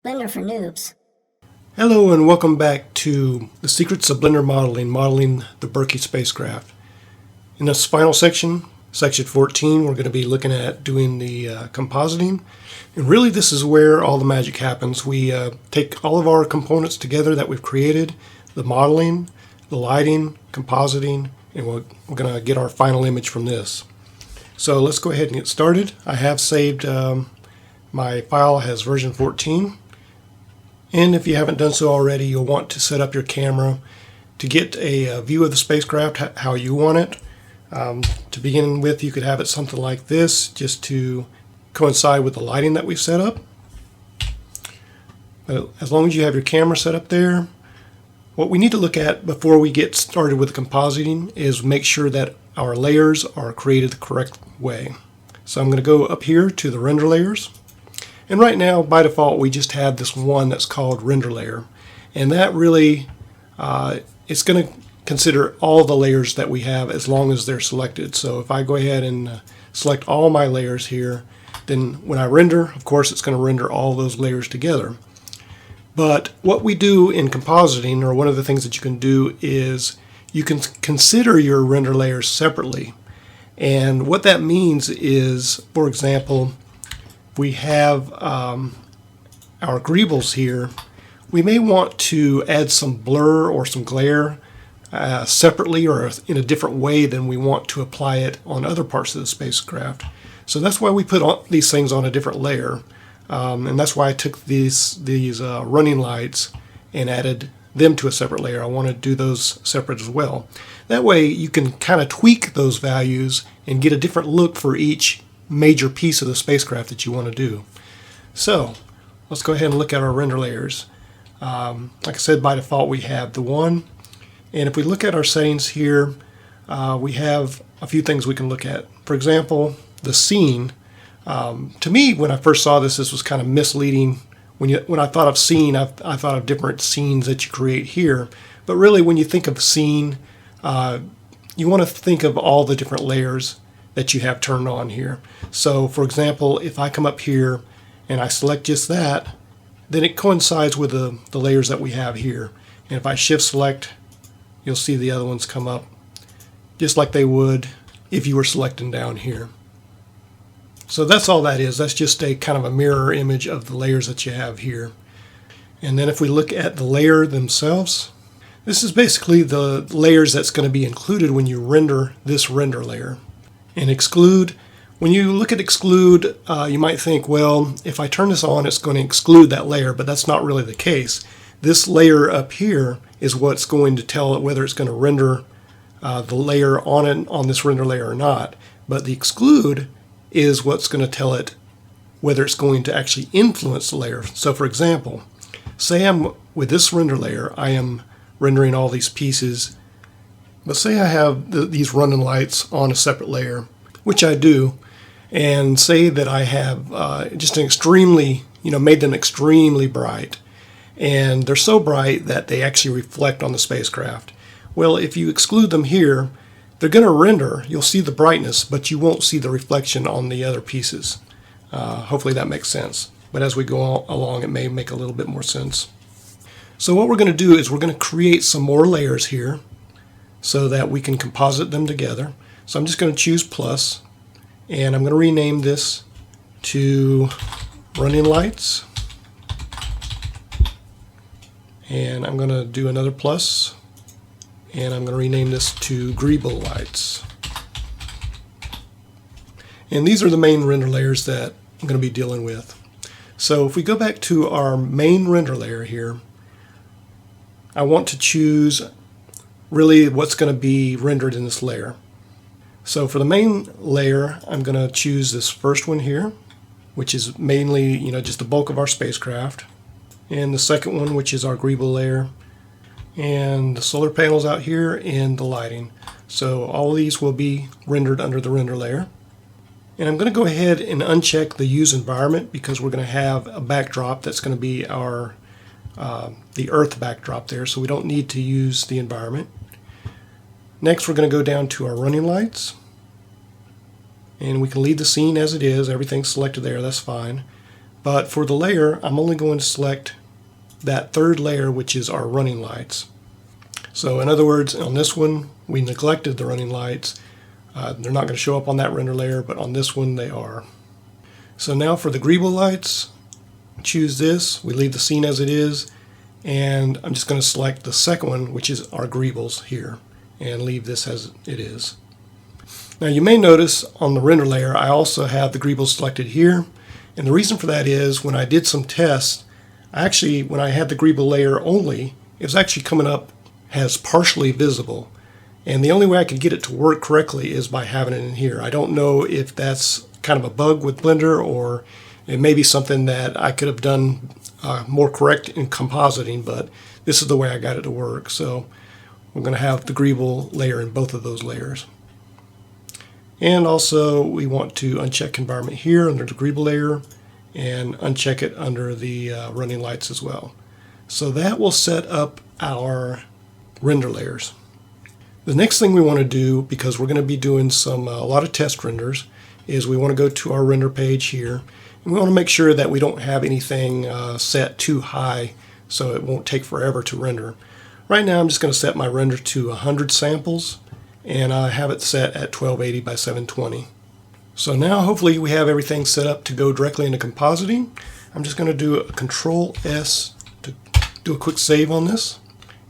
Blender for Noobs. Hello and welcome back to the Secrets of Blender modeling the Berkey spacecraft. In this final section, section 14, we're going to be looking at doing the compositing. And really this is where all the magic happens. We take all of our components together that we've created, the modeling, the lighting, compositing, and we're going to get our final image from this. So let's go ahead and get started. I have saved, my file has version 14. And if you haven't done so already, you'll want to set up your camera to get a view of the spacecraft how you want it. To begin with, you could have it something like this, just to coincide with the lighting that we've set up. But as long as you have your camera set up there, what we need to look at before we get started with the compositing is make sure that our layers are created the correct way. So I'm going to go up here to the render layers. And right now, by default, we just have this one that's called render layer. And that really, it's going to consider all the layers that we have as long as they're selected. So if I go ahead and select all my layers here, then when I render, of course, it's going to render all those layers together. But what we do in compositing, or one of the things that you can do, is you can consider your render layers separately. And what that means is, for example, we have our Griebels here. We may want to add some blur or some glare separately or in a different way than we want to apply it on other parts of the spacecraft. So that's why we put these things on a different layer. And that's why I took these running lights and added them to a separate layer. I want to do those separate as well. That way you can kind of tweak those values and get a different look for each major piece of the spacecraft that you want to do. So let's go ahead and look at our render layers. Like I said, by default we have the one, and if we look at our settings here, we have a few things we can look at. For example, the scene. To me, when I first saw this was kind of misleading. When I thought of scene, I thought of different scenes that you create here, but really when you think of scene, you want to think of all the different layers that you have turned on here. So for example, if I come up here and I select just that, then it coincides with the layers that we have here. And if I shift select, you'll see the other ones come up just like they would if you were selecting down here. So that's all that is. That's just a kind of a mirror image of the layers that you have here. And then if we look at the layer themselves, this is basically the layers that's going to be included when you render this render layer. And exclude, when you look at exclude, you might think, well, if I turn this on, it's going to exclude that layer, but that's not really the case. This layer up here is what's going to tell it whether it's going to render the layer on this render layer or not. But the exclude is what's going to tell it whether it's going to actually influence the layer. So for example, say with this render layer, I am rendering all these pieces. But say I have these running lights on a separate layer, which I do, and say that I have just an extremely, made them extremely bright. And they're so bright that they actually reflect on the spacecraft. Well, if you exclude them here, they're going to render, you'll see the brightness, but you won't see the reflection on the other pieces. Hopefully that makes sense. But as we go along, it may make a little bit more sense. So what we're going to do is we're going to create some more layers here, so that we can composite them together. So I'm just going to choose plus, and I'm going to rename this to running lights, and I'm going to do another plus, and I'm going to rename this to Griebel lights. And these are the main render layers that I'm going to be dealing with. So if we go back to our main render layer here, I want to choose really what's going to be rendered in this layer. So for the main layer, I'm going to choose this first one here, which is mainly, just the bulk of our spacecraft. And the second one, which is our Griebel layer. And the solar panels out here and the lighting. So all of these will be rendered under the render layer. And I'm going to go ahead and uncheck the use environment because we're going to have a backdrop that's going to be our the Earth backdrop there, so we don't need to use the environment. Next, we're going to go down to our running lights, and we can leave the scene as it is. Everything's selected there, that's fine. But for the layer, I'm only going to select that third layer, which is our running lights. So in other words, on this one, we neglected the running lights. They're not going to show up on that render layer, but on this one they are. So now for the Griebel lights, choose this. We leave the scene as it is, and I'm just going to select the second one, which is our Griebels here, and leave this as it is. Now you may notice on the render layer I also have the Griebels selected here, and the reason for that is when I did some tests, when I had the Griebel layer only, it was actually coming up as partially visible. And the only way I could get it to work correctly is by having it in here. I don't know if that's kind of a bug with Blender, or it may be something that I could have done more correct in compositing, but this is the way I got it to work. So we're going to have the Griebel layer in both of those layers. And also we want to uncheck environment here under the Griebel layer and uncheck it under the running lights as well. So that will set up our render layers. The next thing we want to do, because we're going to be doing a lot of test renders, is we want to go to our render page here, and we want to make sure that we don't have anything set too high so it won't take forever to render. Right now I'm just going to set my render to 100 samples, and I have it set at 1280 by 720. So now hopefully we have everything set up to go directly into compositing. I'm just going to do a Control S to do a quick save on this.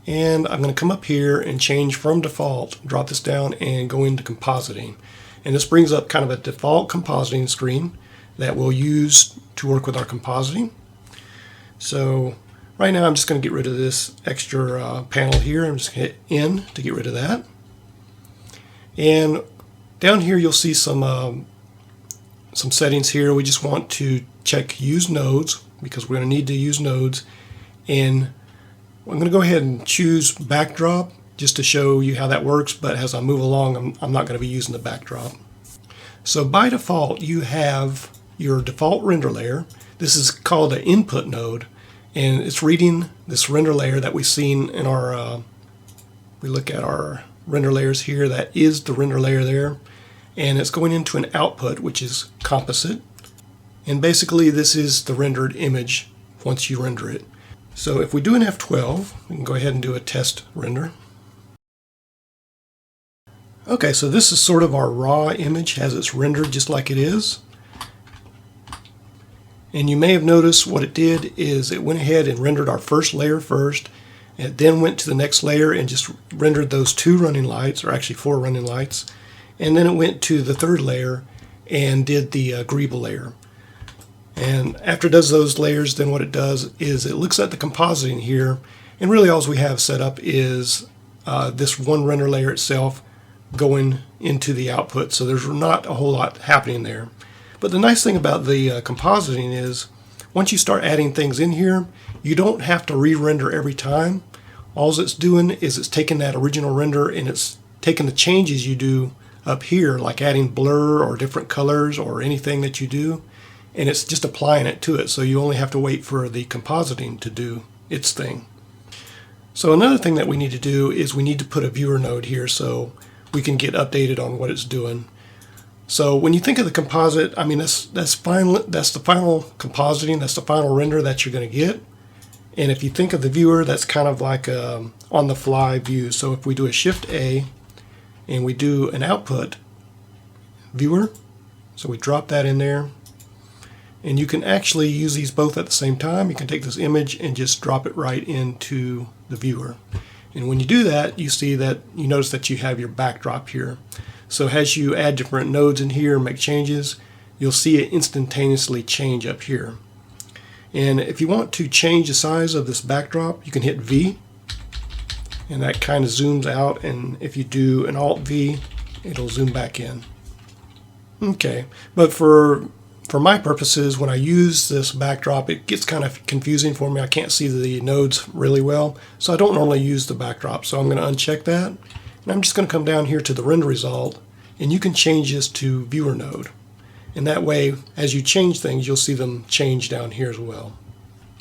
And I'm going to come up here and change from default, drop this down and go into compositing. And this brings up kind of a default compositing screen that we'll use to work with our compositing. So right now I'm just going to get rid of this extra panel here. I'm just going to hit N to get rid of that. And down here you'll see some settings here. We just want to check use nodes because we're going to need to use nodes. And I'm going to go ahead and choose backdrop just to show you how that works, but as I move along I'm not going to be using the backdrop. So by default you have your default render layer. This is called an input node, and it's reading this render layer that we've seen in our, we look at our render layers here, that is the render layer there, and it's going into an output which is composite, and basically this is the rendered image once you render it. So if we do an F12, we can go ahead and do a test render. Okay, so this is sort of our raw image as it's rendered just like it is. And you may have noticed what it did is it went ahead and rendered our first layer first, and then went to the next layer and just rendered those 2 running lights, or actually 4 running lights. And then it went to the third layer and did the Griebel layer. And after it does those layers, then what it does is it looks at the compositing here, and really all we have set up is this one render layer itself going into the output, so there's not a whole lot happening there. But the nice thing about the compositing is once you start adding things in here, you don't have to re-render every time. All it's doing is it's taking that original render and it's taking the changes you do up here, like adding blur or different colors or anything that you do, and it's just applying it to it, so you only have to wait for the compositing to do its thing. So another thing that we need to do is we need to put a viewer node here so we can get updated on what it's doing. So when you think of the composite, I mean that's the final compositing, that's the final render that you're going to get. And if you think of the viewer, that's kind of like a on-the-fly view. So if we do a Shift A and we do an output viewer, so we drop that in there. And you can actually use these both at the same time. You can take this image and just drop it right into the viewer. And when you do that, you see that you notice that you have your backdrop here. So as you add different nodes in here and make changes, you'll see it instantaneously change up here. And if you want to change the size of this backdrop, you can hit V, and that kind of zooms out, and if you do an Alt V, it'll zoom back in. Okay, but for my purposes, when I use this backdrop, it gets kind of confusing for me. I can't see the nodes really well, so I don't normally use the backdrop. So I'm going to uncheck that, and I'm just going to come down here to the render result, and you can change this to viewer node. And that way, as you change things, you'll see them change down here as well.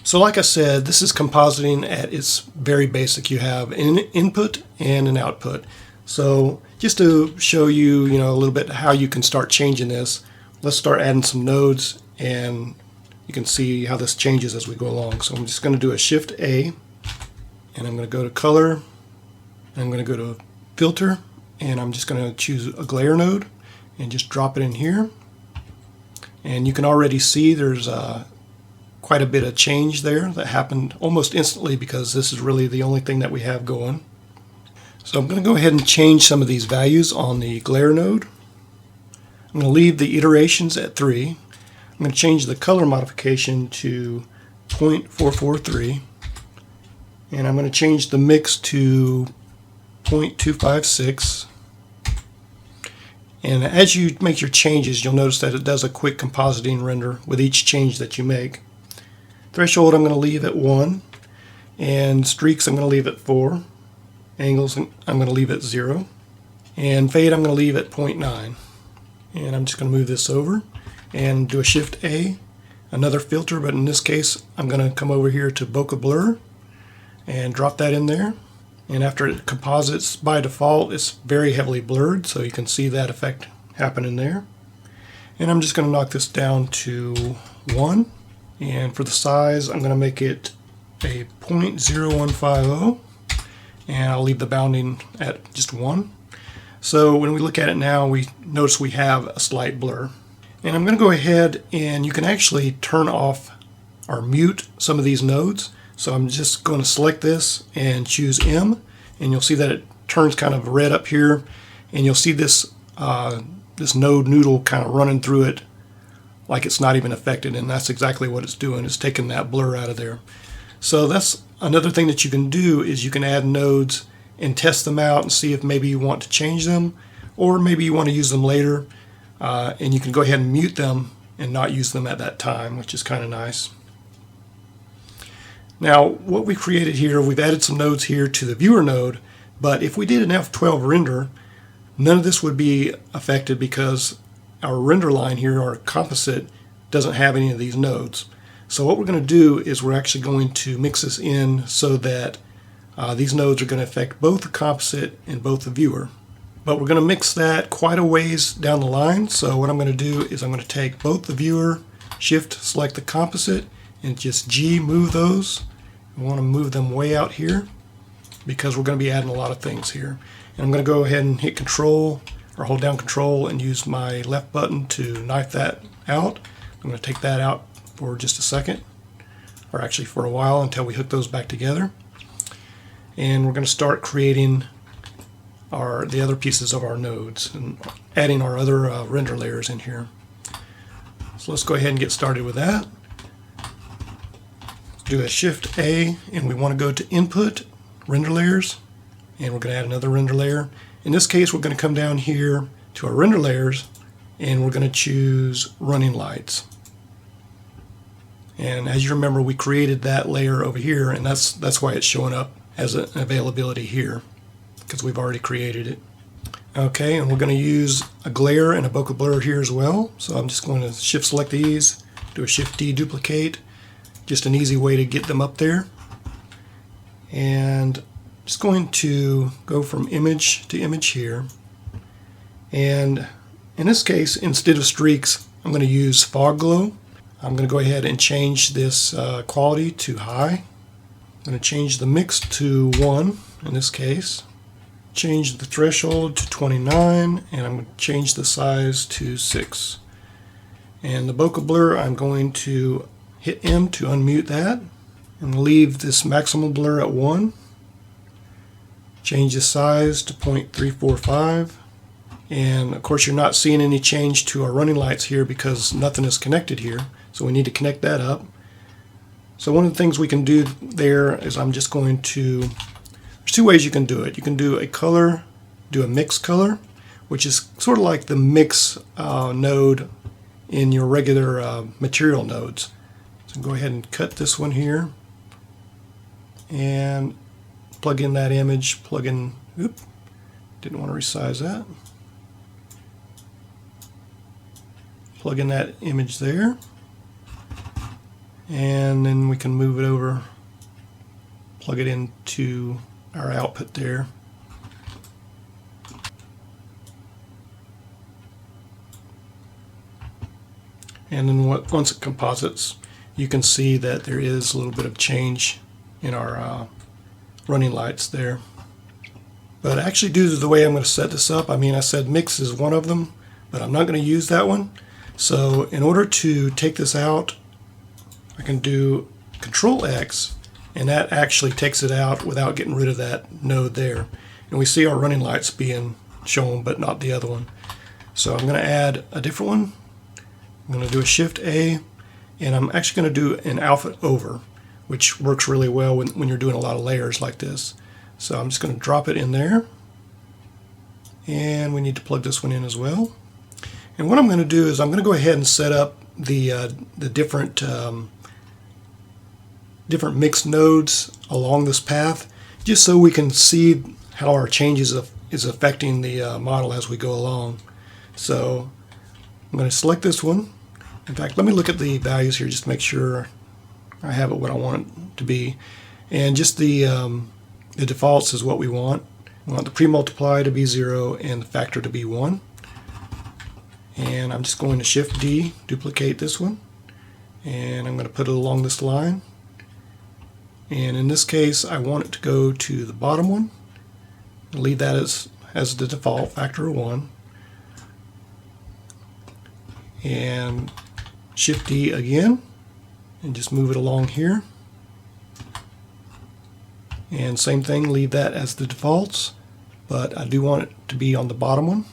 So like I said, this is compositing at its very basic. You have an input and an output. So just to show you, a little bit how you can start changing this, let's start adding some nodes and you can see how this changes as we go along. So I'm just going to do a Shift A, and I'm going to go to Color, and I'm going to go to Filter, and I'm just going to choose a glare node and just drop it in here. And you can already see there's quite a bit of change there that happened almost instantly, because this is really the only thing that we have going. So I'm going to go ahead and change some of these values on the glare node. I'm going to leave the iterations at 3. I'm going to change the color modification to 0.443, and I'm going to change the mix to 0.256. And as you make your changes, you'll notice that it does a quick compositing render with each change that you make. Threshold I'm going to leave at 1, and streaks I'm going to leave at 4. Angles I'm going to leave at 0, and fade I'm going to leave at 0.9. And I'm just going to move this over and do a Shift A, another filter, but in this case I'm going to come over here to bokeh blur and drop that in there. And after it composites, by default it's very heavily blurred, so you can see that effect happening there. And I'm just going to knock this down to 1, and for the size I'm going to make it a 0.0150, and I'll leave the bounding at just 1. So when we look at it now, we notice we have a slight blur. And I'm going to go ahead, and you can actually turn off or mute some of these nodes. So I'm just going to select this and choose M, and you'll see that it turns kind of red up here, and you'll see this this node noodle kind of running through it like it's not even affected, and that's exactly what it's doing. It's taking that blur out of there. So that's another thing that you can do, is you can add nodes and test them out and see if maybe you want to change them, or maybe you want to use them later, and you can go ahead and mute them and not use them at that time, which is kind of nice. Now what we created here, we've added some nodes here to the viewer node, but if we did an F12 render, none of this would be affected because our render line here, our composite, doesn't have any of these nodes. So what we're going to do is we're actually going to mix this in so that these nodes are going to affect both the composite and both the viewer. But we're going to mix that quite a ways down the line. So what I'm going to do is I'm going to take both the viewer, Shift, select the composite, and just G move those. We want to move them way out here because we're going to be adding a lot of things here. And I'm going to go ahead and hit Control, or hold down Control and use my left button to knife that out. I'm going to take that out for just a second, or actually for a while until we hook those back together. And we're going to start creating the other pieces of our nodes and adding our other render layers in here. So let's go ahead and get started with that. Let's do a Shift A, and we want to go to Input, Render Layers, and we're going to add another render layer. In this case, we're going to come down here to our render layers, and we're going to choose Running Lights. And as you remember, we created that layer over here, and that's why it's showing up as an availability here, because we've already created it. Okay, and we're going to use a glare and a bokeh blur here as well. So I'm just going to Shift select these, do a Shift D duplicate, just an easy way to get them up there. And just going to go from image to image here. And in this case, instead of streaks, I'm going to use fog glow. I'm going to go ahead and change this quality to high. I'm going to change the mix to 1 in this case. Change the threshold to 29, and I'm going to change the size to 6. And the bokeh blur, I'm going to hit M to unmute that, and leave this maximum blur at 1. Change the size to 0.345. And of course you're not seeing any change to our running lights here because nothing is connected here. So we need to connect that up. So one of the things we can do there is I'm just going to, there's two ways you can do it. You can do a color, do a mix color, which is sort of like the mix node in your regular material nodes. So go ahead and cut this one here and plug in that image, didn't want to resize that. Plug in that image there, and then we can move it over, plug it into our output there. And then once it composites, you can see that there is a little bit of change in our running lights there. But actually, due to the way I'm going to set this up, I said mix is one of them, but I'm not going to use that one. So in order to take this out, I can do Control X, and that actually takes it out without getting rid of that node there. And we see our running lights being shown, but not the other one. So I'm going to add a different one. I'm going to do a Shift A, and I'm actually going to do an alpha over, which works really well when you're doing a lot of layers like this. So I'm just going to drop it in there, and we need to plug this one in as well. And what I'm going to do is I'm going to go ahead and set up the different mixed nodes along this path, just so we can see how our changes is affecting the model as we go along. So I'm going to select this one. In fact, let me look at the values here just to make sure I have it what I want it to be. And just the defaults is what we want. We want the pre-multiply to be 0 and the factor to be 1. And I'm just going to Shift D, duplicate this one, and I'm going to put it along this line. And in this case, I want it to go to the bottom one. Leave that as the default, factor of 1. And Shift D again, and just move it along here. And same thing, leave that as the defaults, but I do want it to be on the bottom one.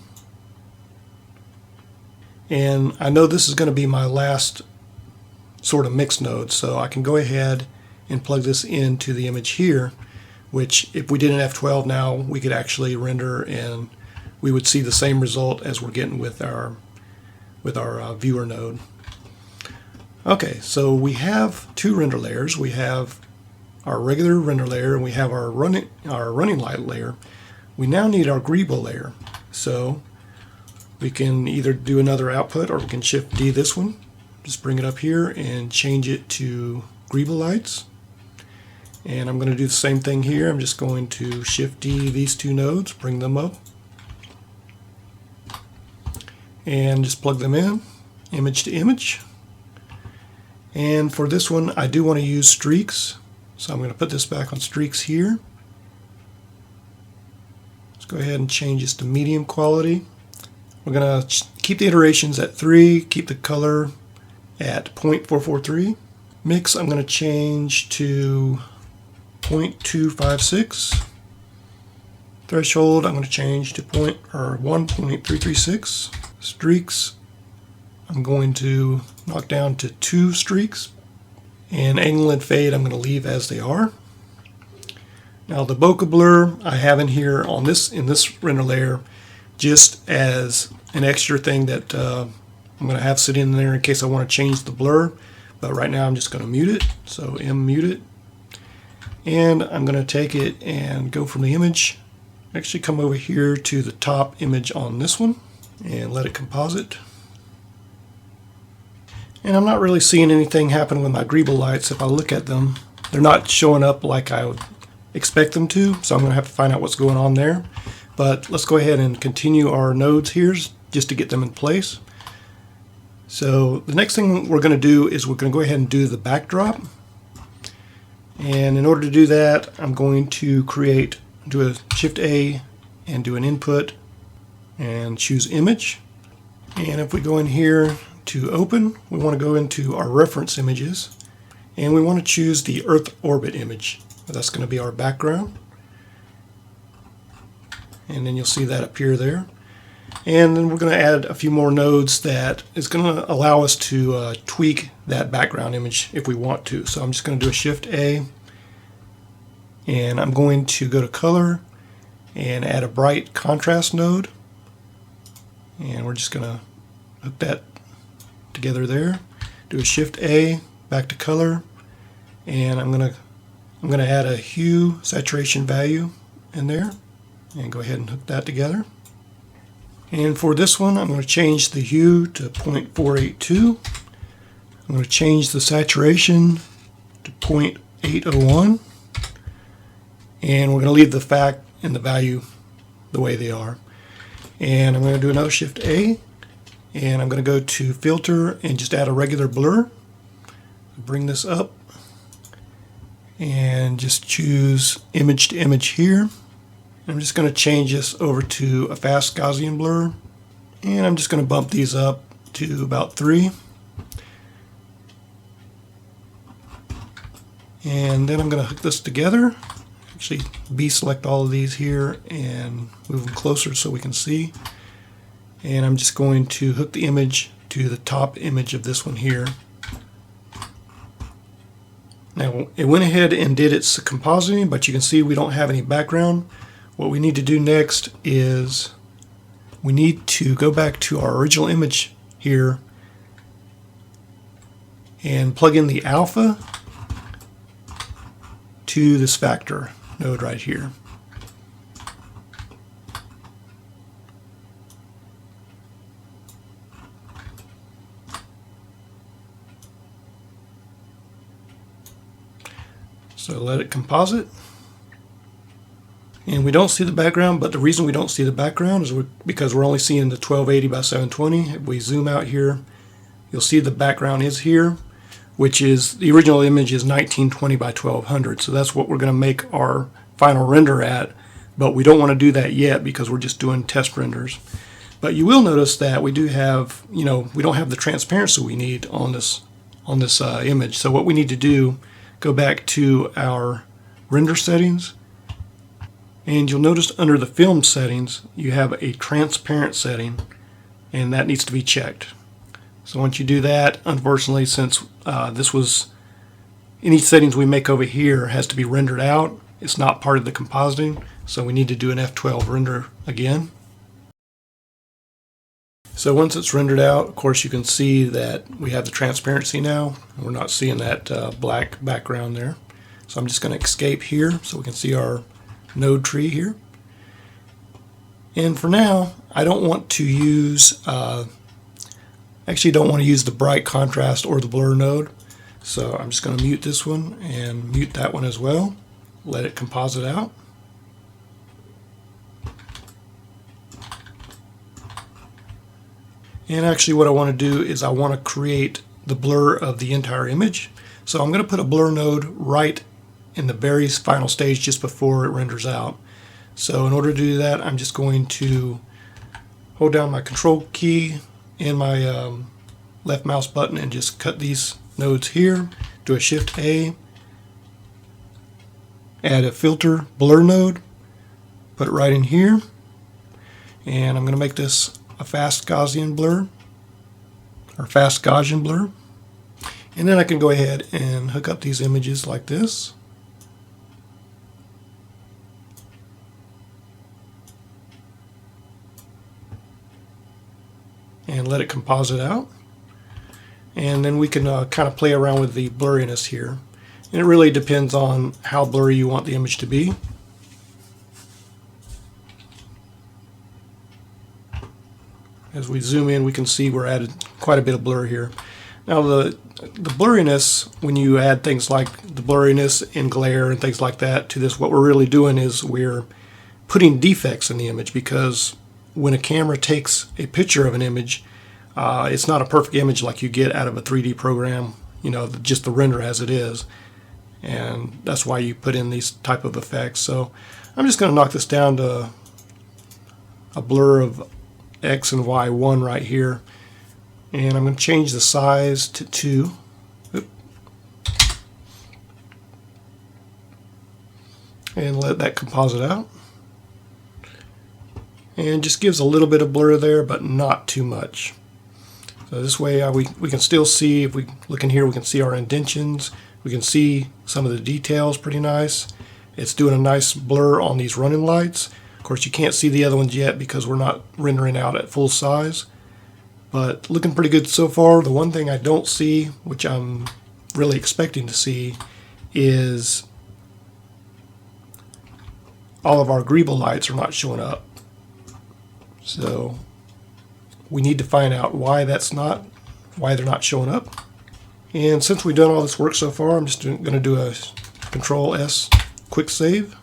And I know this is going to be my last sort of mixed node, so I can go ahead and plug this into the image here, which if we did an F12 now, we could actually render and we would see the same result as we're getting with our viewer node. Okay, so we have two render layers. We have our regular render layer and we have our running light layer. We now need our Griebel layer. So we can either do another output or we can Shift D this one. Just bring it up here and change it to Griebel lights. And I'm going to do the same thing here. I'm just going to Shift D these two nodes, bring them up, and just plug them in, image to image. And for this one, I do want to use streaks. So I'm going to put this back on streaks here. Let's go ahead and change this to medium quality. We're going to keep the iterations at 3, keep the color at 0.443. Mix, I'm going to change to 0.256. Threshold, I'm going to change to 1.336. Streaks, I'm going to knock down to 2 streaks. And angle and fade I'm going to leave as they are. Now the bokeh blur I have in here in this render layer just as an extra thing that I'm going to have sit in there in case I want to change the blur. But right now I'm just going to mute it. So mute it. And I'm going to take it and go from the image. Actually come over here to the top image on this one and let it composite. And I'm not really seeing anything happen with my Griebel lights. If I look at them, they're not showing up like I would expect them to, so I'm going to have to find out what's going on there. But let's go ahead and continue our nodes here just to get them in place. So the next thing we're going to do is we're going to go ahead and do the backdrop. And in order to do that, I'm going to do a Shift A and do an input and choose image. And if we go in here to open, we want to go into our reference images and we want to choose the Earth orbit image. That's going to be our background. And then you'll see that appear there. And then we're going to add a few more nodes that is going to allow us to tweak that background image if we want to. So I'm just going to do a Shift A and I'm going to go to color and add a bright contrast node. And we're just going to hook that together there. Do a Shift A, back to color, and I'm gonna add a hue saturation value in there and go ahead and hook that together. And for this one, I'm going to change the hue to 0.482. I'm going to change the saturation to 0.801, and we're going to leave the fact and the value the way they are. And I'm going to do another Shift A, and I'm going to go to filter and just add a regular blur. Bring this up and just choose image to image here. I'm just going to change this over to a fast Gaussian blur, and I'm just going to bump these up to about 3. And then I'm going to hook this together. Actually, select all of these here and move them closer so we can see. And I'm just going to hook the image to the top image of this one here. Now, it went ahead and did its compositing, but you can see we don't have any background. What we need to do next is we need to go back to our original image here and plug in the alpha to this factor node right here. So let it composite. And we don't see the background, but the reason we don't see the background is because we're only seeing the 1280 by 720. If we zoom out here, you'll see the background is here, which is the original image is 1920 by 1200. So that's what we're going to make our final render at, but we don't want to do that yet because we're just doing test renders. But you will notice that we do have, we don't have the transparency we need on this image. So what we need to do, go back to our render settings, and you'll notice under the film settings you have a transparent setting, and that needs to be checked. So once you do that, unfortunately, since any settings we make over here has to be rendered out, it's not part of the compositing, so we need to do an F12 render again. So once it's rendered out, of course you can see that we have the transparency now. We're not seeing that black background there. So I'm just going to escape here so we can see our node tree here. And for now, I don't want to use the bright contrast or the blur node. So I'm just going to mute this one and mute that one as well. Let it composite out. And actually what I want to do is I want to create the blur of the entire image. So I'm going to put a blur node right in the very final stage just before it renders out. So in order to do that, I'm just going to hold down my control key and my left mouse button and just cut these nodes here. Do a Shift A, add a filter blur node, put it right in here, and I'm going to make this a fast Gaussian blur, or fast Gaussian blur. And then I can go ahead and hook up these images like this. And let it composite out. And then we can kind of play around with the blurriness here. And it really depends on how blurry you want the image to be. As we zoom in, we can see we're added quite a bit of blur here. Now the blurriness, when you add things like the blurriness and glare and things like that to this, what we're really doing is we're putting defects in the image, because when a camera takes a picture of an image, it's not a perfect image like you get out of a 3D program, just the render as it is. And that's why you put in these type of effects. So I'm just going to knock this down to a blur of X and Y1 right here, and I'm going to change the size to 2. And let that composite out, and just gives a little bit of blur there, but not too much. So this way we can still see, if we look in here, we can see our indentions, we can see some of the details pretty nice. It's doing a nice blur on these running lights. Of course, you can't see the other ones yet because we're not rendering out at full size, but looking pretty good so far. The one thing I don't see, which I'm really expecting to see, is all of our Griebel lights are not showing up. So we need to find out why they're not showing up. And since we've done all this work so far, I'm just going to do a Control S quick save.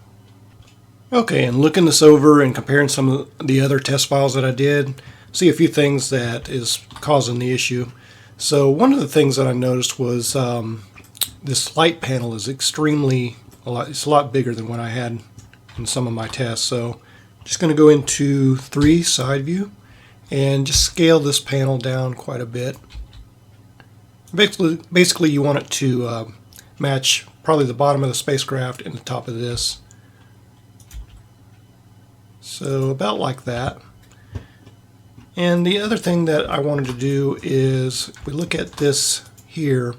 Okay, and looking this over and comparing some of the other test files that I did, see a few things that is causing the issue. So one of the things that I noticed was this light panel is it's a lot bigger than what I had in some of my tests. So just going to go into 3 side view and just scale this panel down quite a bit. Basically you want it to match probably the bottom of the spacecraft and the top of this. So about like that. And the other thing that I wanted to do is, if we look at this here,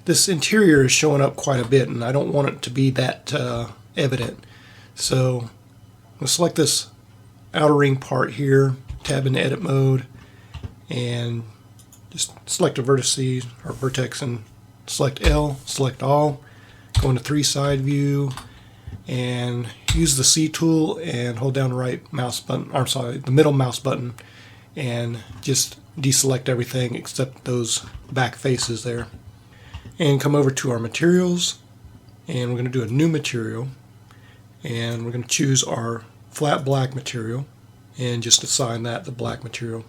this interior is showing up quite a bit and I don't want it to be that evident. So we'll select this outer ring part here, tab into edit mode, and just select a vertex and select L, select all, go into 3 side view and use the C tool and hold down the right mouse button, or sorry, the middle mouse button, and just deselect everything except those back faces there. And come over to our materials, and we're going to do a new material, and we're going to choose our flat black material and just assign that the black material.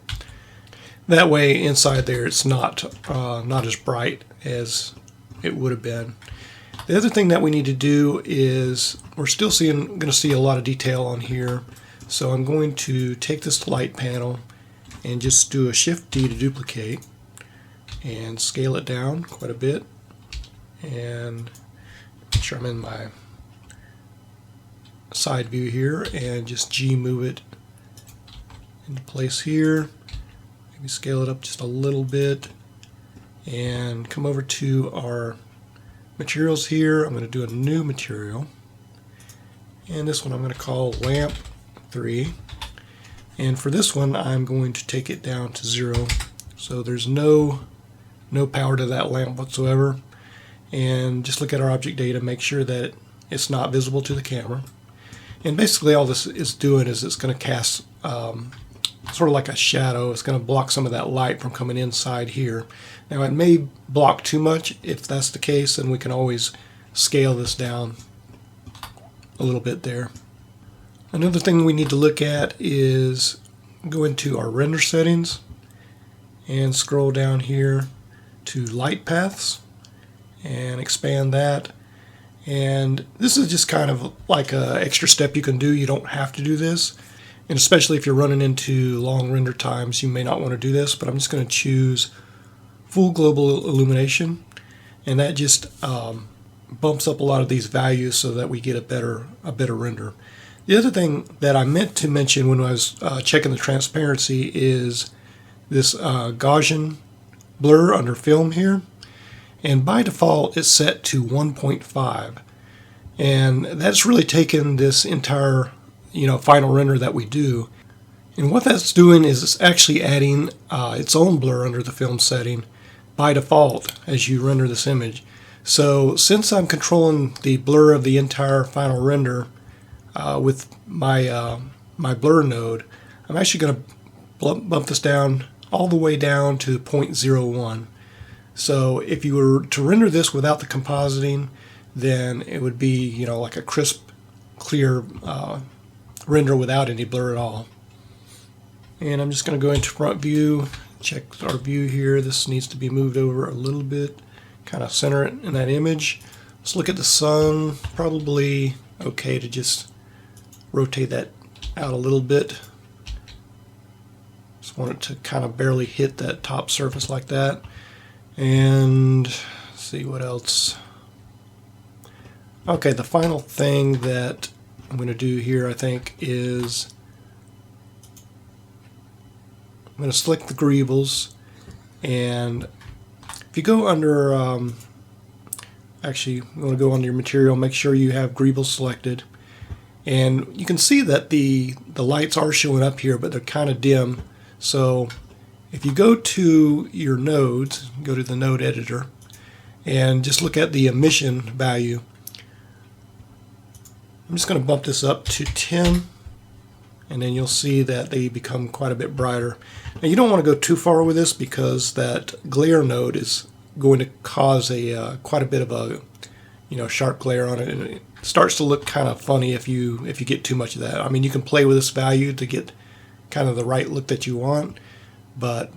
That way inside there it's not as bright as it would have been. The other thing that we need to do is we're still going to see a lot of detail on here, so I'm going to take this light panel and just do a Shift D to duplicate and scale it down quite a bit, and make sure I'm in my side view here, and just G move it into place here. Maybe scale it up just a little bit and come over to our materials here. I'm going to do a new material, and this one I'm going to call lamp 3, and for this one I'm going to take it down to 0, so there's no power to that lamp whatsoever. And just look at our object data, make sure that it's not visible to the camera. And basically all this is doing is it's going to cast sort of like a shadow. It's going to block some of that light from coming inside here. Now it may block too much. If that's the case, then we can always scale this down a little bit there. Another thing we need to look at is go into our render settings and scroll down here to light paths and expand that. And this is just kind of like an extra step you can do. You don't have to do this, and especially if you're running into long render times, you may not want to do this, but I'm just going to choose full global illumination, and that just bumps up a lot of these values so that we get a better render. The other thing that I meant to mention when I was checking the transparency is this Gaussian blur under film here, and by default it's set to 1.5, and that's really taken this entire final render that we do, and what that's doing is it's actually adding its own blur under the film setting by default as you render this image. So since I'm controlling the blur of the entire final render with my my blur node, I'm actually going to bump this down all the way down to 0.01. So if you were to render this without the compositing, then it would be like a crisp, clear render without any blur at all. And I'm just going to go into front view, check our view here. This needs to be moved over a little bit, kind of center it in that image. Let's look at the sun. Probably okay to just rotate that out a little bit. Just want it to kind of barely hit that top surface like that. And let's see what else. Okay, the final thing that I'm going to do here, I think, is I'm going to select the Griebels, and if you go under, actually, you want to go under your material, make sure you have Griebel selected, and you can see that the lights are showing up here, but they're kind of dim. So if you go to your nodes, go to the node editor, and just look at the emission value. I'm just going to bump this up to 10, and then you'll see that they become quite a bit brighter. Now you don't want to go too far with this because that glare node is going to cause a quite a bit of a sharp glare on it, and it starts to look kind of funny if you get too much of that. I mean, you can play with this value to get kind of the right look that you want, but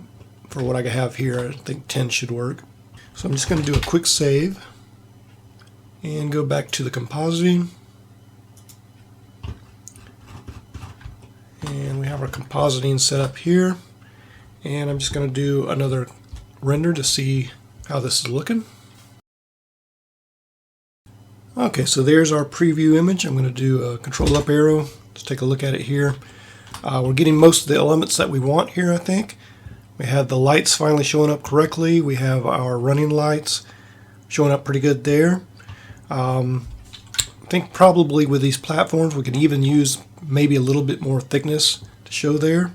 for what I have here. I think 10 should work. So I'm just going to do a quick save and go back to the compositing. And we have our compositing set up here. And I'm just going to do another render to see how this is looking. Okay, so there's our preview image. I'm going to do a control up arrow. Let's take a look at it here. We're getting most of the elements that we want here, I think. We have the lights finally showing up correctly. We have our running lights showing up pretty good there. I think probably with these platforms we can even use maybe a little bit more thickness to show there.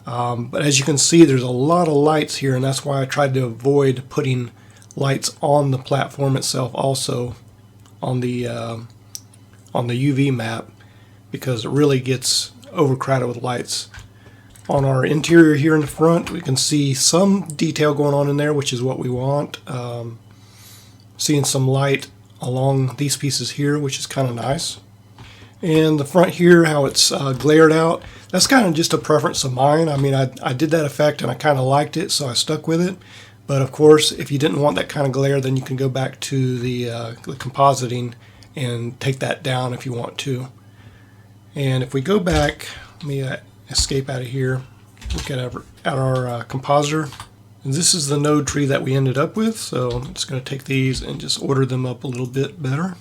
But as you can see, there's a lot of lights here, and that's why I tried to avoid putting lights on the platform itself also on the UV map, because it really gets overcrowded with lights. On our interior here in the front, we can see some detail going on in there, which is what we want. Seeing some light along these pieces here, which is kind of nice. And the front here, how it's glared out, that's kind of just a preference of mine. I mean, I did that effect and I kind of liked it, so I stuck with it. But of course, if you didn't want that kind of glare, then you can go back to the compositing and take that down if you want to. And if we go back, let me escape out of here, look at our compositor. And this is the node tree that we ended up with, so I'm just going to take these and just order them up a little bit better.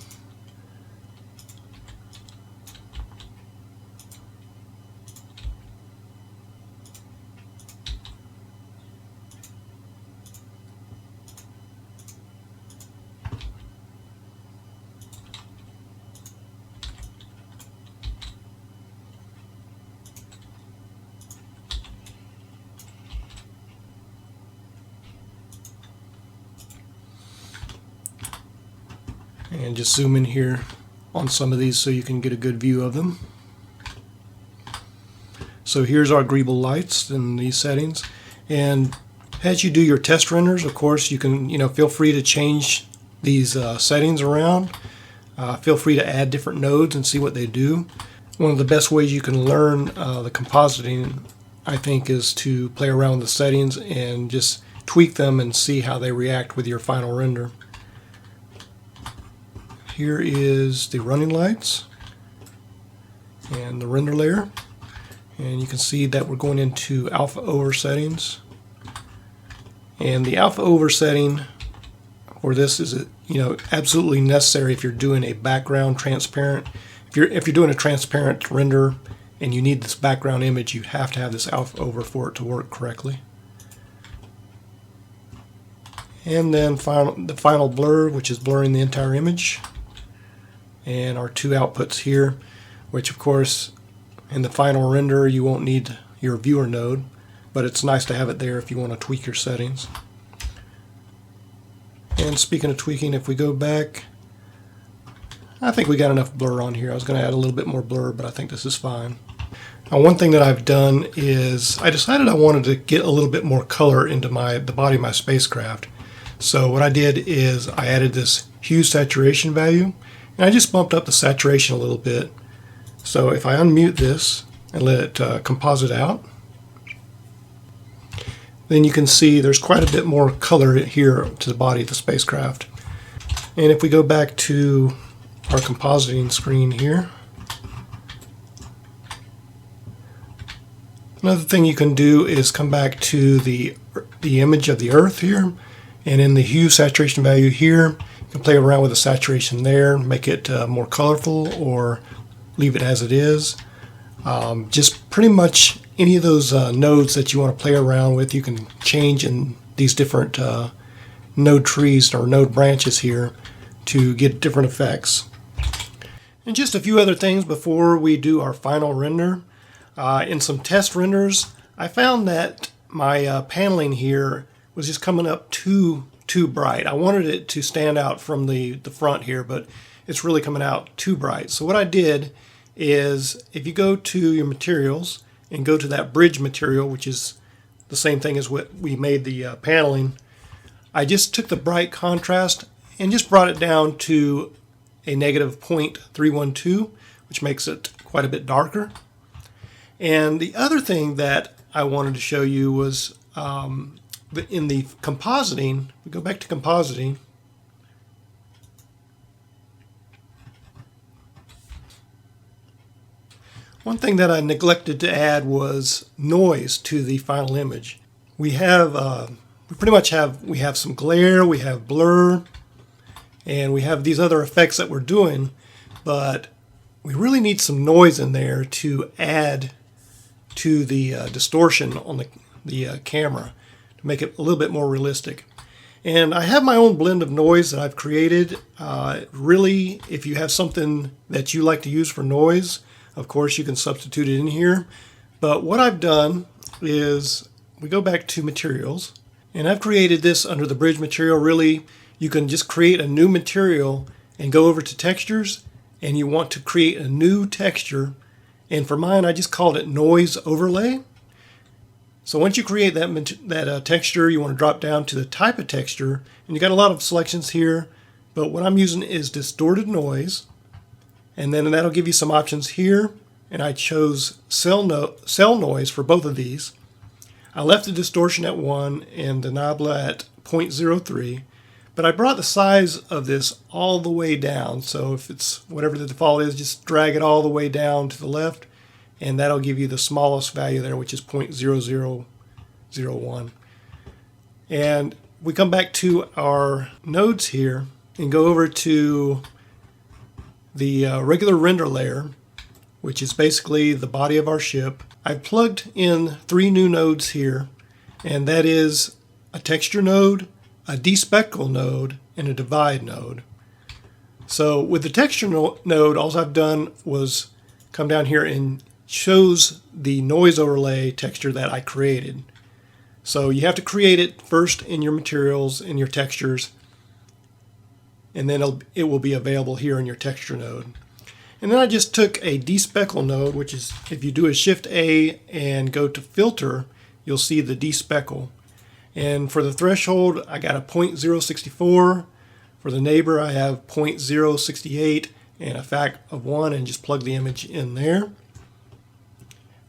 And just zoom in here on some of these so you can get a good view of them. So here's our Griebel lights in these settings. And as you do your test renders, of course, you can feel free to change these settings around. Feel free to add different nodes and see what they do. One of the best ways you can learn the compositing, I think, is to play around with the settings and just tweak them and see how they react with your final render. Here is the running lights and the render layer, and you can see that we're going into alpha over settings, and the alpha over setting for this is absolutely necessary if you're doing a background transparent. If you're doing a transparent render and you need this background image, you have to have this alpha over for it to work correctly. And then the final blur, which is blurring the entire image. And our two outputs here, which of course in the final render you won't need your viewer node, but it's nice to have it there if you want to tweak your settings. And speaking of tweaking, if we go back, I think we got enough blur on here. I was going to add a little bit more blur, but I think this is fine. Now, one thing that I've done is I decided I wanted to get a little bit more color into the body of my spacecraft. So what I did is I added this hue saturation value. And I just bumped up the saturation a little bit. So if I unmute this and let it composite out, then you can see there's quite a bit more color here to the body of the spacecraft. And if we go back to our compositing screen here, another thing you can do is come back to the image of the Earth here, and in the hue saturation value here, you can play around with the saturation there, make it more colorful or leave it as it is. Just pretty much any of those nodes that you want to play around with, you can change in these different node trees or node branches here to get different effects. And just a few other things before we do our final render. In some test renders, I found that my paneling here was just coming up too bright. I wanted it to stand out from the front here, but it's really coming out too bright. So what I did is, if you go to your materials and go to that bridge material, which is the same thing as what we made the paneling, I just took the bright contrast and just brought it down to a negative 0.312, which makes it quite a bit darker. And the other thing that I wanted to show you was in the compositing, we go back to compositing. One thing that I neglected to add was noise to the final image. We have we have some glare, we have blur, and we have these other effects that we're doing, but we really need some noise in there to add to the distortion on the camera to make it a little bit more realistic. And I have my own blend of noise that I've created. Really, if you have something that you like to use for noise, of course you can substitute it in here. But what I've done is we go back to materials, and I've created this under the bridge material. Really, you can just create a new material and go over to textures, and you want to create a new texture. And for mine, I just called it noise overlay. So once you create that texture, you want to drop down to the type of texture, and you got a lot of selections here, but what I'm using is distorted noise, and then that'll give you some options here, and I chose cell noise for both of these. I left the distortion at 1 and the nabla at 0.03, but I brought the size of this all the way down, so if it's whatever the default is, just drag it all the way down to the left, and that'll give you the smallest value there, which is 0.0001. And we come back to our nodes here and go over to the regular render layer, which is basically the body of our ship. I've plugged in 3 new nodes here, and that is a texture node, a despeckle node, and a divide node. So with the texture node, all I've done was come down here and shows the noise overlay texture that I created. So you have to create it first in your materials, in your textures, and then it will be available here in your texture node. And then I just took a despeckle node, which is if you do a Shift A and go to filter, you'll see the despeckle. And for the threshold, I got a 0.064. For the neighbor, I have 0.068 and a fact of 1, and just plug the image in there.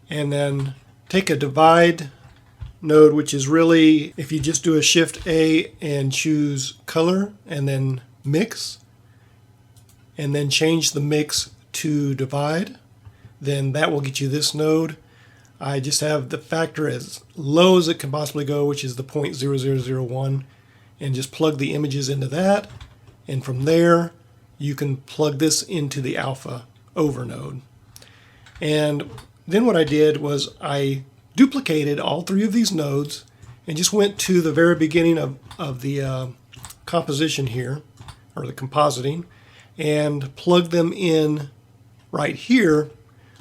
And then take a divide node, which is really if you just do a Shift A and choose color and then mix, and then change the mix to divide, then that will get you this node. I just have the factor as low as it can possibly go, which is the 0.0001, and just plug the images into that, and from there you can plug this into the alpha over node. And then what I did was I duplicated all 3 of these nodes and just went to the very beginning of the composition here, or the compositing, and plugged them in right here,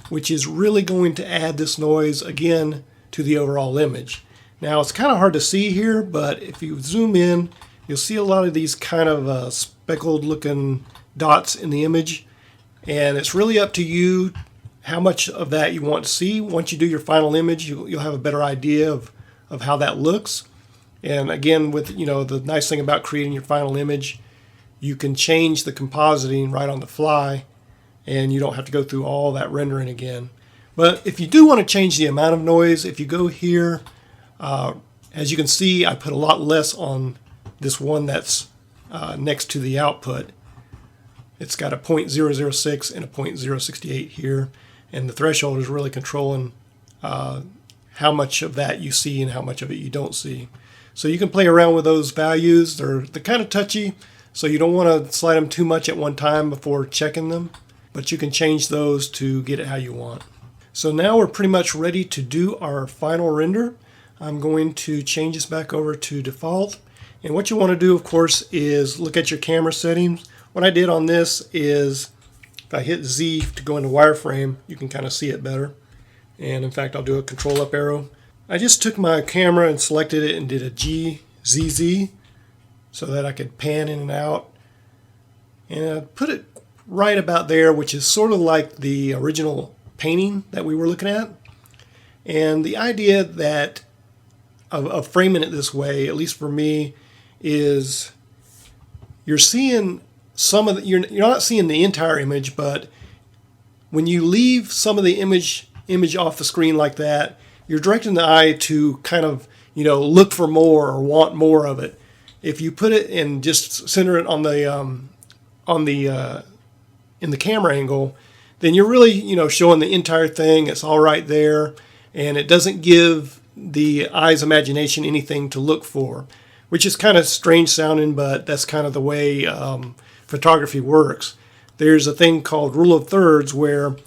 which is really going to add this noise again to the overall image. Now it's kind of hard to see here, but if you zoom in, you'll see a lot of these kind of speckled looking dots in the image, and it's really up to you how much of that you want to see. Once you do your final image, you'll have a better idea of how that looks. And again, with the nice thing about creating your final image, you can change the compositing right on the fly, and you don't have to go through all that rendering again. But if you do want to change the amount of noise, if you go here, as you can see, I put a lot less on this one that's next to the output. It's got a 0.006 and a 0.068 here, and the threshold is really controlling how much of that you see and how much of it you don't see. So you can play around with those values. They're kind of touchy, so you don't want to slide them too much at one time before checking them, but you can change those to get it how you want. So now we're pretty much ready to do our final render. I'm going to change this back over to default. And what you want to do, of course, is look at your camera settings. What I did on this is, if I hit Z to go into wireframe, you can kind of see it better. And in fact, I'll do a control up arrow. I just took my camera and selected it and did a GZZ so that I could pan in and out. And I put it right about there, which is sort of like the original painting that we were looking at. And the idea that of framing it this way, at least for me, is you're seeing some of the, you're not seeing the entire image, but when you leave some of the image off the screen like that, you're directing the eye to kind of look for more or want more of it. If you put it and just center it in the camera angle, then you're really, showing the entire thing. It's all right there, and it doesn't give the eye's imagination anything to look for, which is kind of strange sounding, but that's kind of the way photography works. There's a thing called rule of thirds where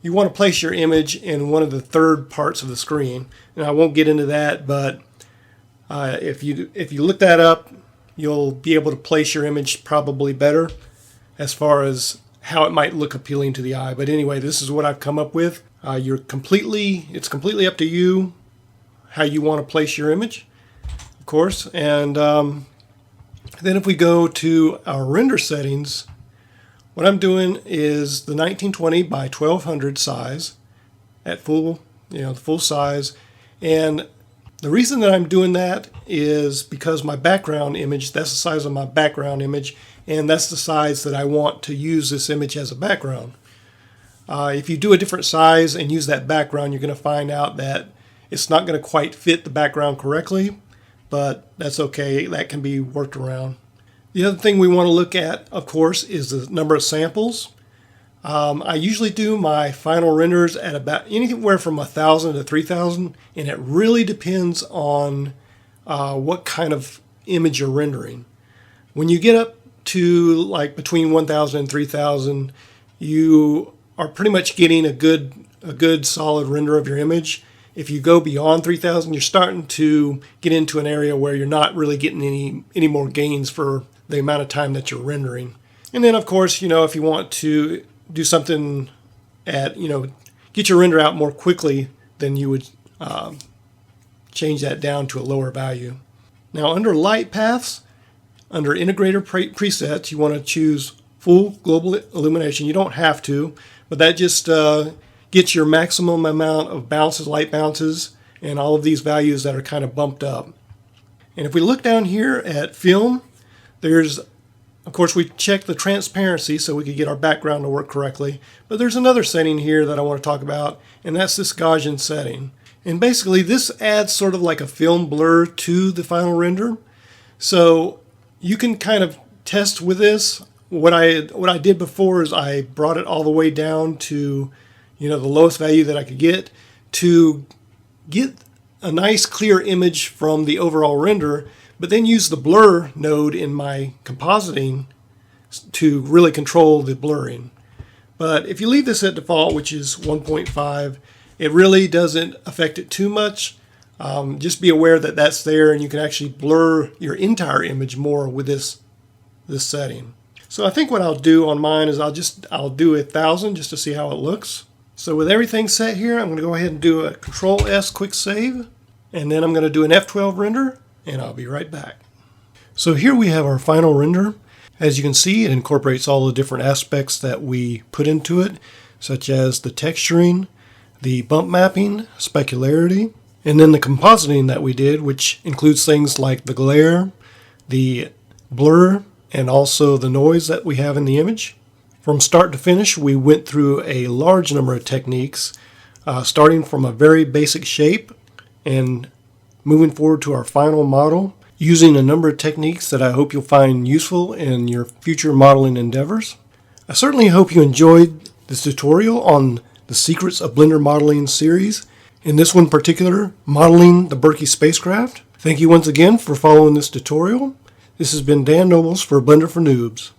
you want to place your image in one of the third parts of the screen. And I won't get into that, but if you look that up, you'll be able to place your image probably better as far as how it might look appealing to the eye. But anyway, this is what I've come up with. It's completely up to you how you want to place your image, of course. And then if we go to our render settings, what I'm doing is the 1920 by 1200 size at full size. And the reason that I'm doing that is because my background image, that's the size of my background image, and that's the size that I want to use this image as a background. If you do a different size and use that background, you're going to find out that it's not going to quite fit the background correctly, but that's okay. That can be worked around. The other thing we want to look at, of course, is the number of samples. I usually do my final renders at about anywhere from 1,000 to 3,000, and it really depends on what kind of image you're rendering. When you get up to like between 1,000 and 3,000, you are pretty much getting a good solid render of your image. If you go beyond 3,000, you're starting to get into an area where you're not really getting any more gains for the amount of time that you're rendering. And then, of course, if you want to do something at, get your render out more quickly, then you would change that down to a lower value. Now, under light paths, under integrator presets, you want to choose full global illumination. You don't have to, but that just gets your maximum amount of bounces, light bounces, and all of these values that are kind of bumped up. And if we look down here at film, of course, we check the transparency so we could get our background to work correctly. But there's another setting here that I want to talk about, and that's this Gaussian setting. And basically, this adds sort of like a film blur to the final render. So you can kind of test with this. What I did before is I brought it all the way down to, the lowest value that I could get to get a nice clear image from the overall render, but then use the blur node in my compositing to really control the blurring. But if you leave this at default, which is 1.5, it really doesn't affect it too much. Just be aware that that's there, and you can actually blur your entire image more with this setting. So I think what I'll do on mine is I'll do 1,000 just to see how it looks. So with everything set here, I'm going to go ahead and do a Control-S quick save, and then I'm going to do an F12 render, and I'll be right back. So here we have our final render. As you can see, it incorporates all the different aspects that we put into it, such as the texturing, the bump mapping, specularity, and then the compositing that we did, which includes things like the glare, the blur, and also the noise that we have in the image. From start to finish, we went through a large number of techniques, starting from a very basic shape and moving forward to our final model, using a number of techniques that I hope you'll find useful in your future modeling endeavors. I certainly hope you enjoyed this tutorial on the Secrets of Blender Modeling series, in this one particular, modeling the Berkey spacecraft. Thank you once again for following this tutorial. This has been Dan Nobles for Blender for Noobs.